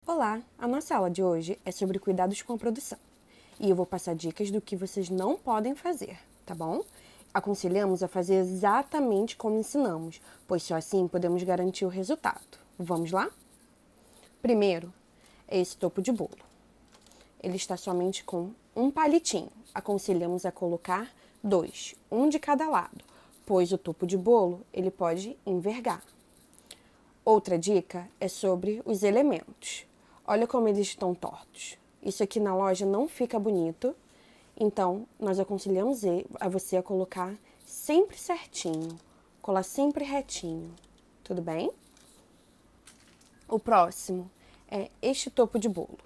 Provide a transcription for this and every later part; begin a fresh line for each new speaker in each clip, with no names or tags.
Olá, a nossa aula de hoje é sobre cuidados com a produção. E eu vou passar dicas do que vocês não podem fazer, tá bom? Aconselhamos a fazer exatamente como ensinamos, pois só assim podemos garantir o resultado. Vamos lá? Primeiro, é esse topo de bolo. Ele está somente com um palitinho. Aconselhamos a colocar 2, um de cada lado, pois o topo de bolo ele pode envergar. Outra dica é sobre os elementos. Olha como eles estão tortos. Isso aqui na loja não fica bonito, então nós aconselhamos a você a colocar sempre certinho, colar sempre retinho, tudo bem? O próximo é este topo de bolo.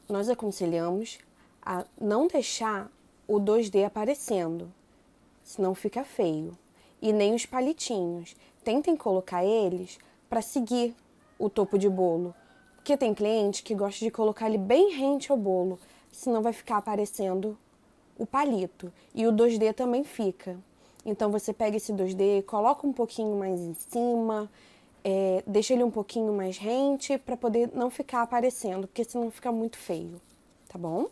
Nós aconselhamos a não deixar o 2D aparecendo, senão fica feio. E nem os palitinhos. Tentem colocar eles para seguir o topo de bolo. Porque tem cliente que gosta de colocar ele bem rente ao bolo, senão vai ficar aparecendo o palito. E o 2D também fica. Então você pega esse 2D, coloca um pouquinho mais em cima, deixa ele um pouquinho mais rente para poder não ficar aparecendo, porque senão fica muito feio, tá bom?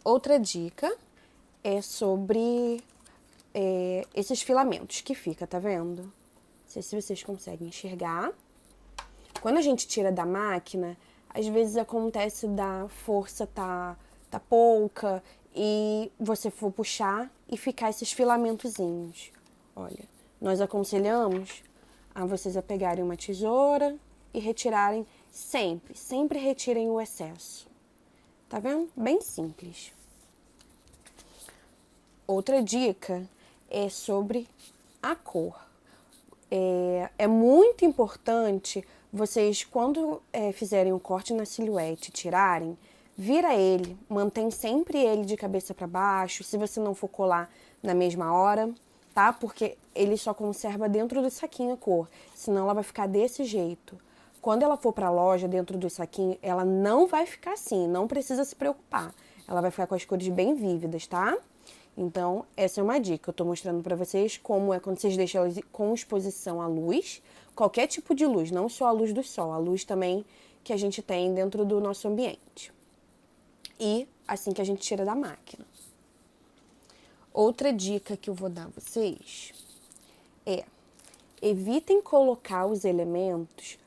Outra dica é sobre esses filamentos que fica, tá vendo? Não sei se vocês conseguem enxergar. Quando a gente tira da máquina, às vezes acontece da força tá pouca e você for puxar e ficar esses filamentozinhos. Olha, nós aconselhamos a vocês a pegarem uma tesoura e retirarem sempre retirem o excesso. Tá vendo? Bem simples. Outra dica é sobre a cor. É muito importante vocês, quando fizerem o corte na silhuete, tirarem, vira ele, mantém sempre ele de cabeça para baixo, se você não for colar na mesma hora, tá? Porque ele só conserva dentro do saquinho a cor, senão ela vai ficar desse jeito. Quando ela for para a loja, dentro do saquinho, ela não vai ficar assim, não precisa se preocupar. Ela vai ficar com as cores bem vívidas, tá? Então, essa é uma dica. Eu tô mostrando pra vocês como é quando vocês deixam elas com exposição à luz. Qualquer tipo de luz, não só a luz do sol, a luz também que a gente tem dentro do nosso ambiente. E assim que a gente tira da máquina. Outra dica que eu vou dar a vocês é: evitem colocar os elementos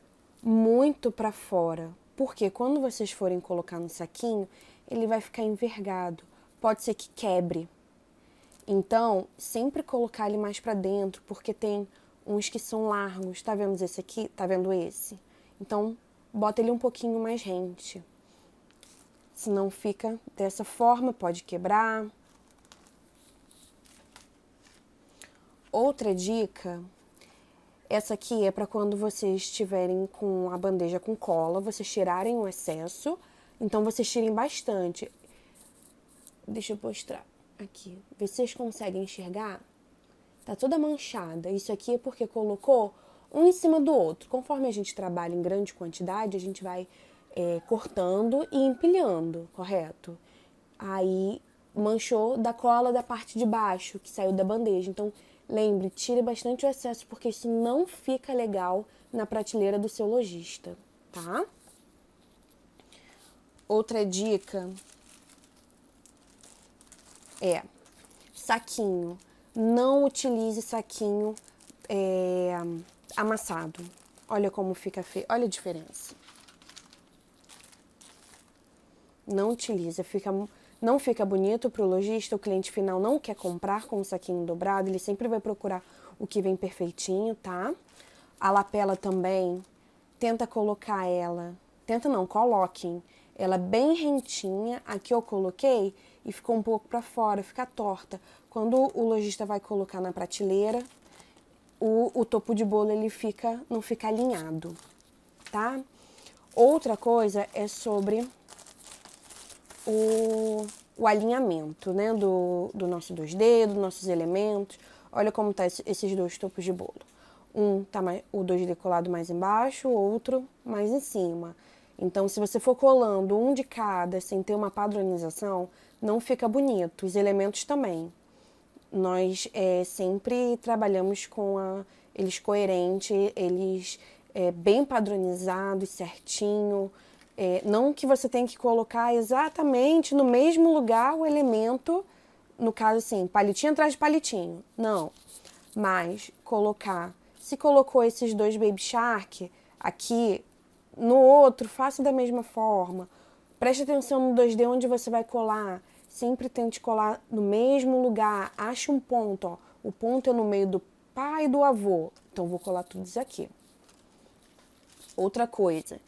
muito pra fora, porque quando vocês forem colocar no saquinho, ele vai ficar envergado. Pode ser que quebre. Então, sempre colocar ele mais para dentro, porque tem uns que são largos. Tá vendo esse aqui? Tá vendo esse? Então, bota ele um pouquinho mais rente. Senão fica dessa forma, pode quebrar. Outra dica, essa aqui é para quando vocês estiverem com a bandeja com cola, vocês tirarem o excesso. Então, vocês tirem bastante. Deixa eu mostrar. Aqui, vê se vocês conseguem enxergar. Tá toda manchada. Isso aqui é porque colocou um em cima do outro. Conforme a gente trabalha em grande quantidade, a gente vai cortando e empilhando, correto? Aí manchou da cola da parte de baixo, que saiu da bandeja. Então, lembre, tire bastante o excesso, porque isso não fica legal na prateleira do seu lojista, tá? Outra dica é saquinho. Não utilize saquinho amassado. Olha como fica feio. Olha a diferença. Não utiliza. Não fica bonito para o lojista. O cliente final não quer comprar com o saquinho dobrado. Ele sempre vai procurar o que vem perfeitinho, tá? A lapela também. Tenta colocar ela. Tenta não, coloquem ela bem rentinha. Aqui eu coloquei e ficou um pouco para fora, fica torta. Quando o lojista vai colocar na prateleira, o topo de bolo ele não fica alinhado, tá? Outra coisa é sobre o alinhamento, né, do nosso 2D, dos nossos elementos. Olha como tá esses dois topos de bolo. Um tá o 2D colado mais embaixo, o outro mais em cima. Então, se você for colando um de cada sem ter uma padronização, não fica bonito. Os elementos também. Nós sempre trabalhamos com eles coerentes, eles bem padronizado e certinho. Não que você tenha que colocar exatamente no mesmo lugar o elemento, no caso assim, palitinho atrás de palitinho. Não, mas colocar, se colocou esses 2 Baby Shark aqui, no outro, faça da mesma forma. Preste atenção no 2D onde você vai colar. Sempre tente colar no mesmo lugar. Ache um ponto, ó. O ponto é no meio do pai e do avô. Então, vou colar tudo isso aqui. Outra coisa.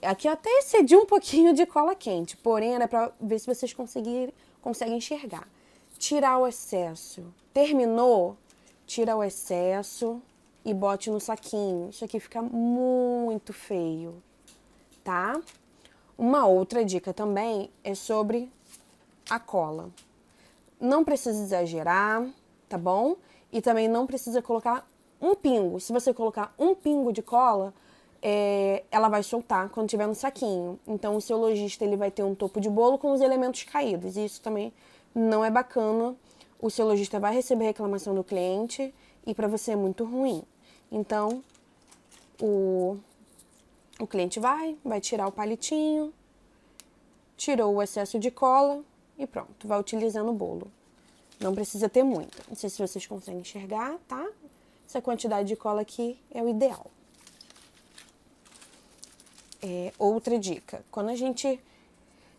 Aqui eu até excedi um pouquinho de cola quente. Porém, era para ver se vocês conseguem enxergar. Tirar o excesso. Terminou? Tira o excesso e bote no saquinho. Isso aqui fica muito feio, tá? Uma outra dica também é sobre a cola. Não precisa exagerar, tá bom? E também não precisa colocar um pingo. Se você colocar um pingo de cola, ela vai soltar quando tiver no saquinho. Então, o seu lojista ele vai ter um topo de bolo com os elementos caídos. E isso também não é bacana. O seu lojista vai receber reclamação do cliente e para você é muito ruim. Então, o cliente vai tirar o palitinho, tirou o excesso de cola e pronto, vai utilizando o bolo. Não precisa ter muito. Não sei se vocês conseguem enxergar, tá? Essa quantidade de cola aqui é o ideal. Outra dica, quando a gente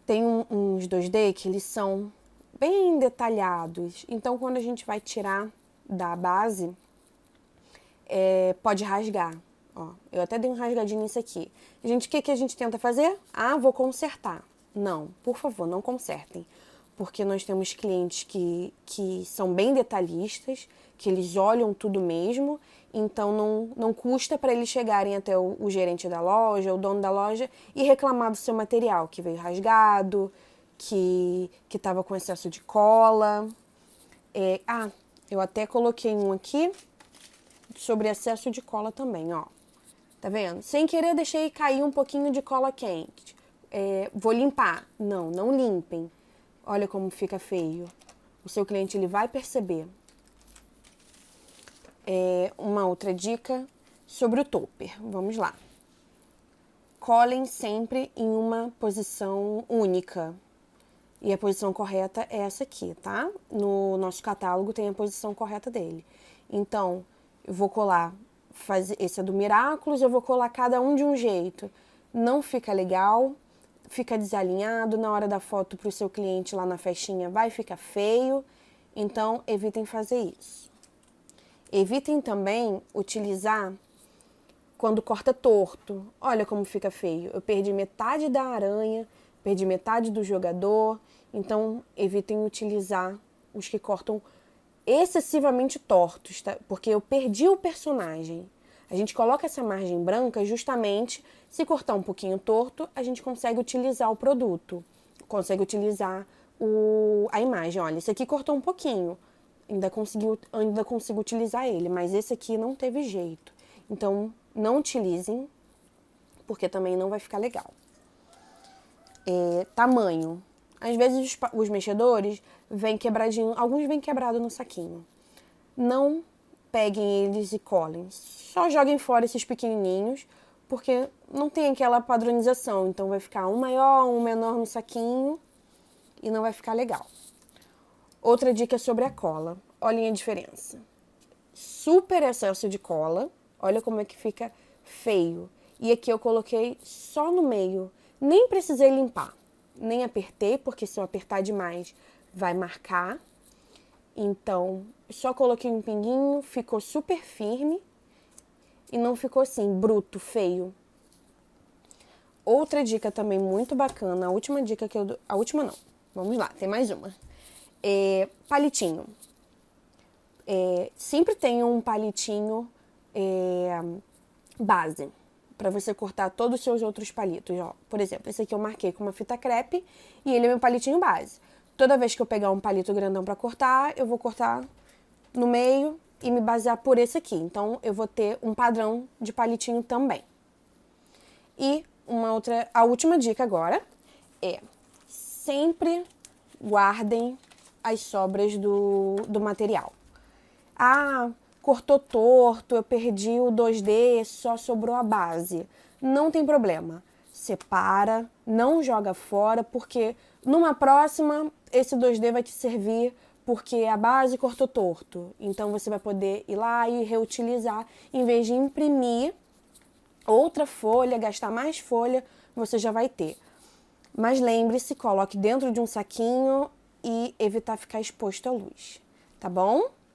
tem uns 2D que eles são bem detalhados, então quando a gente vai tirar da base, pode rasgar. Ó, eu até dei um rasgadinho nisso aqui. Gente, o que a gente tenta fazer? Ah, vou consertar. Não, por favor, não consertem. Porque nós temos clientes que são bem detalhistas, que eles olham tudo mesmo, então não custa para eles chegarem até o gerente da loja, o dono da loja, e reclamar do seu material, que veio rasgado, que estava com excesso de cola. Eu até coloquei um aqui sobre excesso de cola também, ó. Tá vendo? Sem querer deixei cair um pouquinho de cola quente. Vou limpar. Não limpem. Olha como fica feio. O seu cliente ele vai perceber. Uma outra dica sobre o topper. Vamos lá. Colhem sempre em uma posição única. E a posição correta é essa aqui, tá? No nosso catálogo tem a posição correta dele. Então, eu vou colar, esse é do Miraculous, eu vou colar cada um de um jeito. Não fica legal, fica desalinhado, na hora da foto para o seu cliente lá na festinha vai ficar feio, então evitem fazer isso. Evitem também utilizar quando corta torto. Olha como fica feio, eu perdi metade da aranha, perdi metade do jogador, então evitem utilizar os que cortam excessivamente tortos, tá? Porque eu perdi o personagem. A gente coloca essa margem branca justamente, se cortar um pouquinho torto, a gente consegue utilizar o produto, consegue utilizar a imagem. Olha, esse aqui cortou um pouquinho, ainda consigo utilizar ele, mas esse aqui não teve jeito. Então, não utilizem, porque também não vai ficar legal. Tamanho. Às vezes os mexedores vêm quebradinho, alguns vêm quebrado no saquinho. Não peguem eles e colhem. Só joguem fora esses pequenininhos, porque não tem aquela padronização. Então vai ficar um maior, um menor no saquinho e não vai ficar legal. Outra dica é sobre a cola. Olhem a diferença. Super excesso de cola. Olha como é que fica feio. E aqui eu coloquei só no meio. Nem precisei limpar. Nem apertei, porque se eu apertar demais vai marcar. Então, só coloquei um pinguinho, ficou super firme e não ficou assim, bruto, feio. Outra dica também muito bacana, a última dica que eu dou... A última não, vamos lá, tem mais uma. Palitinho. Sempre tenha um palitinho base, para você cortar todos os seus outros palitos. Ó. Por exemplo, esse aqui eu marquei com uma fita crepe e ele é meu palitinho base. Toda vez que eu pegar um palito grandão para cortar, eu vou cortar no meio e me basear por esse aqui. Então, eu vou ter um padrão de palitinho também. E a última dica agora é sempre guardem as sobras do material. Ah, cortou torto, eu perdi o 2D, só sobrou a base. Não tem problema. Separa, não joga fora, porque numa próxima esse 2D vai te servir porque a base cortou torto. Então você vai poder ir lá e reutilizar, em vez de imprimir outra folha, gastar mais folha, você já vai ter. Mas lembre-se, coloque dentro de um saquinho e evitar ficar exposto à luz, tá bom?